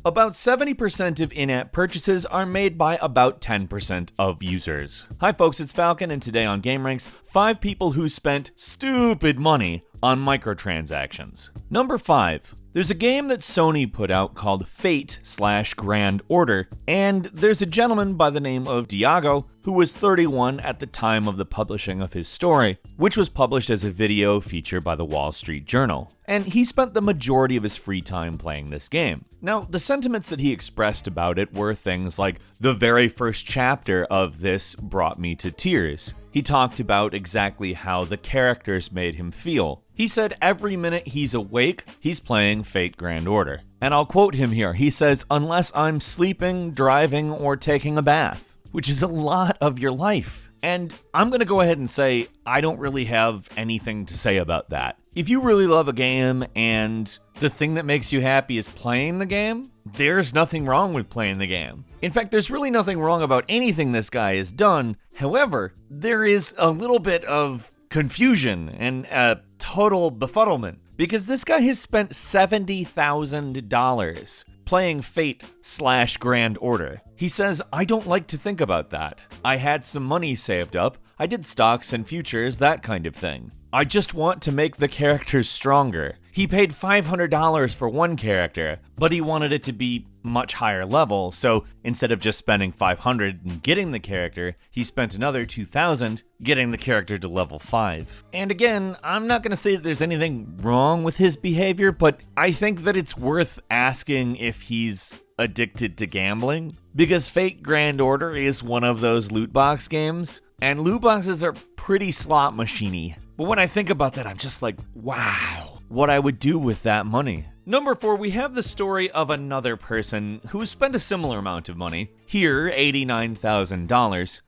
About 70% of in-app purchases are made by about 10% of users. Hi folks, it's Falcon, and today on gameranx, 5 people who spent stupid money on microtransactions. Number 5. There's a game that Sony put out called Fate/Grand Order, and there's a gentleman by the name of Diago who was 31 at the time of the publishing of his story, which was published as a video feature by the Wall Street Journal. And he spent the majority of his free time playing this game. Now, the sentiments that he expressed about it were things like, the very first chapter of this brought me to tears. He talked about exactly how the characters made him feel. He said every minute he's awake, he's playing Fate Grand Order. And I'll quote him here. He says, unless I'm sleeping, driving, or taking a bath, which is a lot of your life. And I'm going to go ahead and say, I don't really have anything to say about that. If you really love a game and the thing that makes you happy is playing the game, there's nothing wrong with playing the game. In fact, there's really nothing wrong about anything this guy has done. However, there is a little bit of confusion and a total befuddlement because this guy has spent $70,000 playing Fate/Grand Order. He says, I don't like to think about that. I had some money saved up. I did stocks and futures, that kind of thing. I just want to make the characters stronger. He paid $500 for one character, but he wanted it to be much higher level, so instead of just spending $500 and getting the character, he spent another $2,000 getting the character to level 5. And again, I'm not going to say that there's anything wrong with his behavior, but I think that it's worth asking if he's addicted to gambling, because Fate Grand Order is one of those loot box games, and loot boxes are pretty slot machiney. But when I think about that, I'm just like, wow, what I would do with that money. Number 4, we have the story of another person who spent a similar amount of money, here $89,000,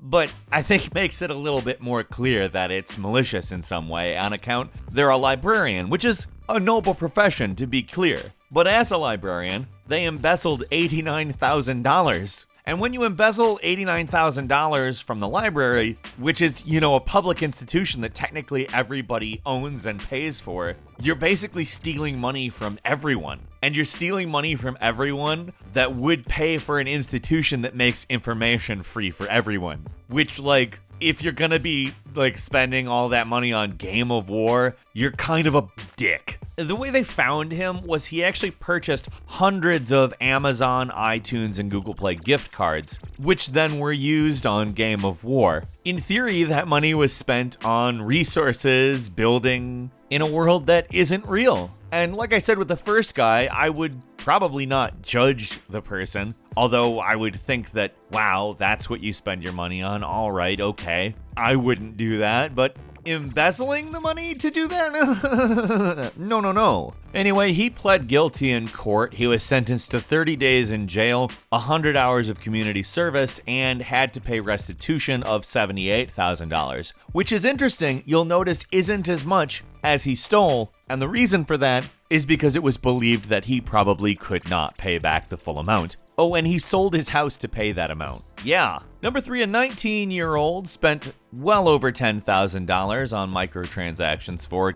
but I think makes it a little bit more clear that it's malicious in some way on account they're a librarian, which is a noble profession to be clear. But as a librarian, they embezzled $89,000. And when you embezzle $89,000 from the library, which is, a public institution that technically everybody owns and pays for, you're basically stealing money from everyone. And you're stealing money from everyone that would pay for an institution that makes information free for everyone. Which, if you're gonna be, spending all that money on Game of War, you're kind of a dick. The way they found him was he actually purchased hundreds of Amazon, iTunes, and Google Play gift cards, which then were used on Game of War. In theory, that money was spent on resources, building, in a world that isn't real. And like I said with the first guy, I would probably not judge the person, although I would think that, wow, that's what you spend your money on, all right, okay. I wouldn't do that, but embezzling the money to do that? No. Anyway, he pled guilty in court. He was sentenced to 30 days in jail, 100 hours of community service, and had to pay restitution of $78,000, which is interesting. You'll notice isn't as much as he stole, and the reason for that is because it was believed that he probably could not pay back the full amount. Oh, and he sold his house to pay that amount. Yeah. Number 3, a 19-year-old spent well over $10,000 on microtransactions for,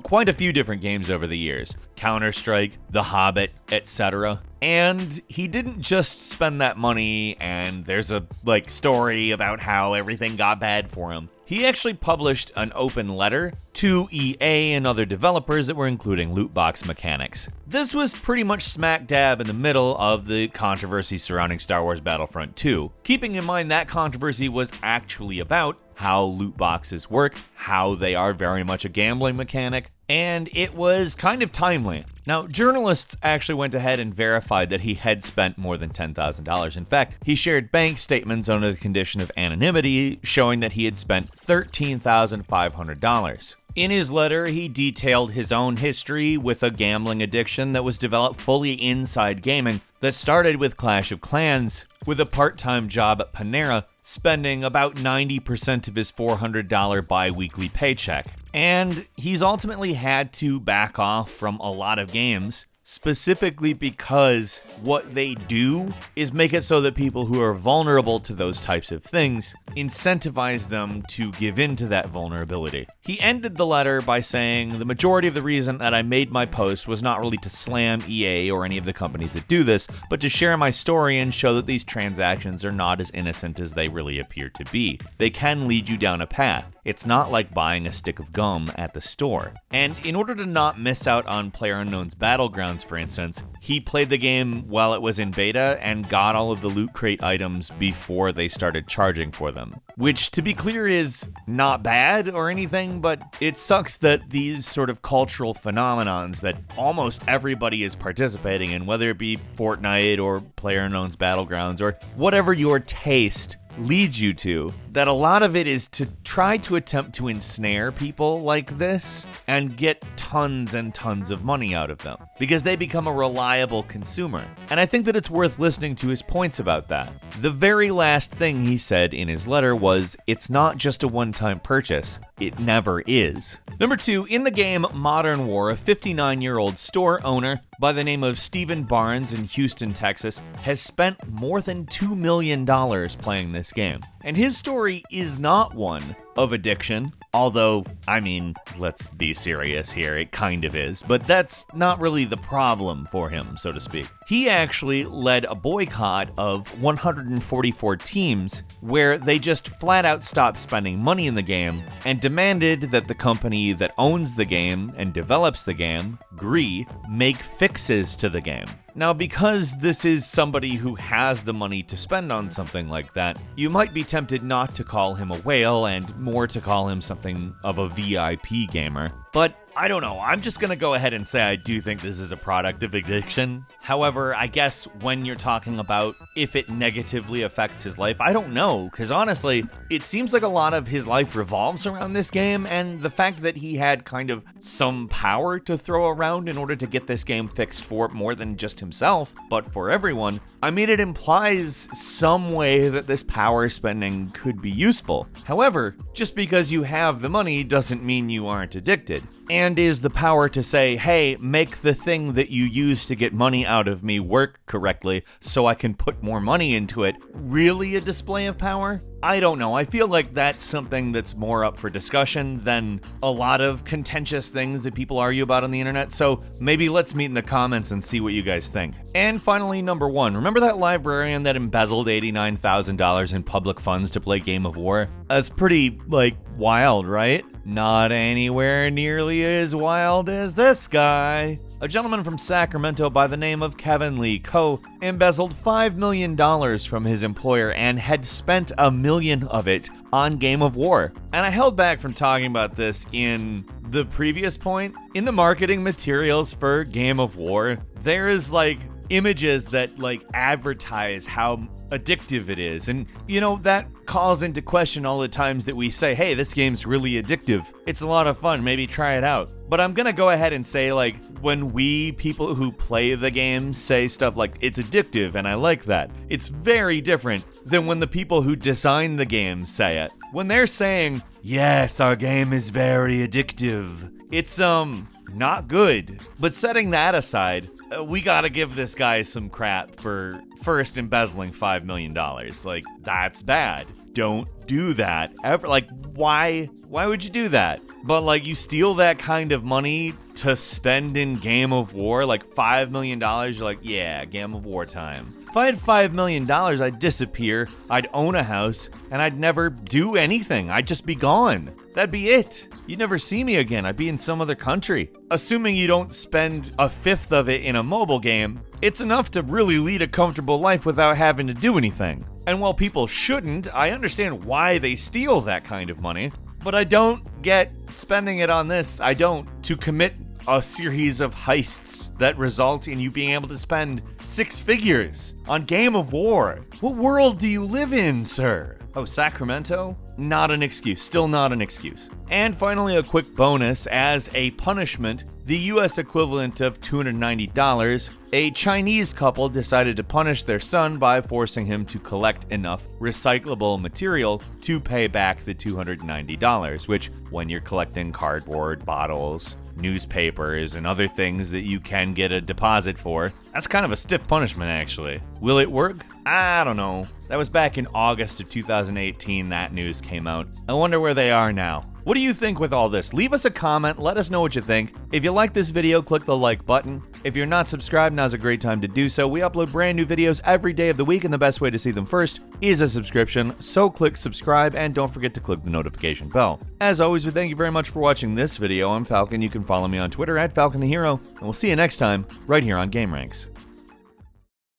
quite a few different games over the years. Counter-Strike, The Hobbit, etc. And he didn't just spend that money and there's a, story about how everything got bad for him. He actually published an open letter to EA and other developers that were including loot box mechanics. This was pretty much smack dab in the middle of the controversy surrounding Star Wars Battlefront 2. Keeping in mind that controversy was actually about how loot boxes work, how they are very much a gambling mechanic, and it was kind of timely. Now, journalists actually went ahead and verified that he had spent more than $10,000. In fact, he shared bank statements under the condition of anonymity, showing that he had spent $13,500. In his letter, he detailed his own history with a gambling addiction that was developed fully inside gaming that started with Clash of Clans, with a part-time job at Panera, spending about 90% of his $400 bi-weekly paycheck. And he's ultimately had to back off from a lot of games specifically because what they do is make it so that people who are vulnerable to those types of things incentivize them to give in to that vulnerability. He ended the letter by saying, "The majority of the reason that I made my post was not really to slam EA or any of the companies that do this, but to share my story and show that these transactions are not as innocent as they really appear to be. They can lead you down a path. It's not like buying a stick of gum at the store." And in order to not miss out on PlayerUnknown's Battlegrounds, for instance, he played the game while it was in beta and got all of the loot crate items before they started charging for them. Which, to be clear, is not bad or anything, but it sucks that these sort of cultural phenomenons that almost everybody is participating in, whether it be Fortnite or PlayerUnknown's Battlegrounds or whatever your taste leads you to, that a lot of it is to try to attempt to ensnare people like this and get tons and tons of money out of them because they become a reliable consumer. And I think that it's worth listening to his points about that. The very last thing he said in his letter was, "It's not just a one-time purchase. It never is." Number 2, in the game Modern War, a 59-year-old store owner by the name of Stephen Barnes in Houston, Texas, has spent more than $2 million playing this game. And his story is not one of addiction, although, I mean, let's be serious here, it kind of is, but that's not really the problem for him, so to speak. He actually led a boycott of 144 teams where they just flat out stopped spending money in the game and demanded that the company that owns the game and develops the game, Gree, make fixes to the game. Now, because this is somebody who has the money to spend on something like that, you might be tempted not to call him a whale and more to call him something of a VIP gamer. But I don't know, I'm just gonna go ahead and say I do think this is a product of addiction. However, I guess when you're talking about if it negatively affects his life, I don't know, because honestly, it seems like a lot of his life revolves around this game, and the fact that he had kind of some power to throw around in order to get this game fixed for more than just himself, but for everyone, I mean, it implies some way that this power spending could be useful. However, just because you have the money doesn't mean you aren't addicted. And is the power to say, hey, make the thing that you use to get money out of me work correctly so I can put more money into it, really a display of power? I don't know. I feel like that's something that's more up for discussion than a lot of contentious things that people argue about on the internet, so maybe let's meet in the comments and see what you guys think. And finally, number 1, remember that librarian that embezzled $89,000 in public funds to play Game of War? That's pretty, wild, right? Not anywhere nearly as wild as this guy. A gentleman from Sacramento by the name of Kevin Lee Coe embezzled $5 million from his employer and had spent $1 million of it on Game of War. And I held back from talking about this in the previous point. In the marketing materials for Game of War, there is images that advertise how addictive it is. And, that calls into question all the times that we say, hey, this game's really addictive. It's a lot of fun. Maybe try it out. But I'm going to go ahead and say, when we people who play the game say stuff like, it's addictive and I like that, it's very different than when the people who design the game say it. When they're saying, yes, our game is very addictive, it's, not good. But setting that aside, we gotta give this guy some crap for first embezzling $5 million. That's bad. Don't do that ever. Why would you do that? But you steal that kind of money to spend in Game of War, $5 million, you're yeah, Game of War time. If I had $5 million, I'd disappear, I'd own a house, and I'd never do anything. I'd just be gone. That'd be it. You'd never see me again. I'd be in some other country. Assuming you don't spend a fifth of it in a mobile game, it's enough to really lead a comfortable life without having to do anything. And while people shouldn't, I understand why they steal that kind of money, but I don't get spending it on this. I don't. To commit a series of heists that result in you being able to spend 6 figures on Game of War. What world do you live in, sir? Oh, Sacramento? Not an excuse. Still not an excuse. And finally, a quick bonus. As a punishment, the US equivalent of $290, a Chinese couple decided to punish their son by forcing him to collect enough recyclable material to pay back the $290, which, when you're collecting cardboard, bottles, newspapers and other things that you can get a deposit for. That's kind of a stiff punishment, actually. Will it work? I don't know. That was back in August of 2018 that news came out. I wonder where they are now. What do you think with all this? Leave us a comment, let us know what you think. If you like this video, click the like button. If you're not subscribed, now's a great time to do so. We upload brand new videos every day of the week, and the best way to see them first is a subscription, so click subscribe, and don't forget to click the notification bell. As always, we thank you very much for watching this video. I'm Falcon. You can follow me on Twitter at Falcon the Hero, and we'll see you next time right here on gameranx.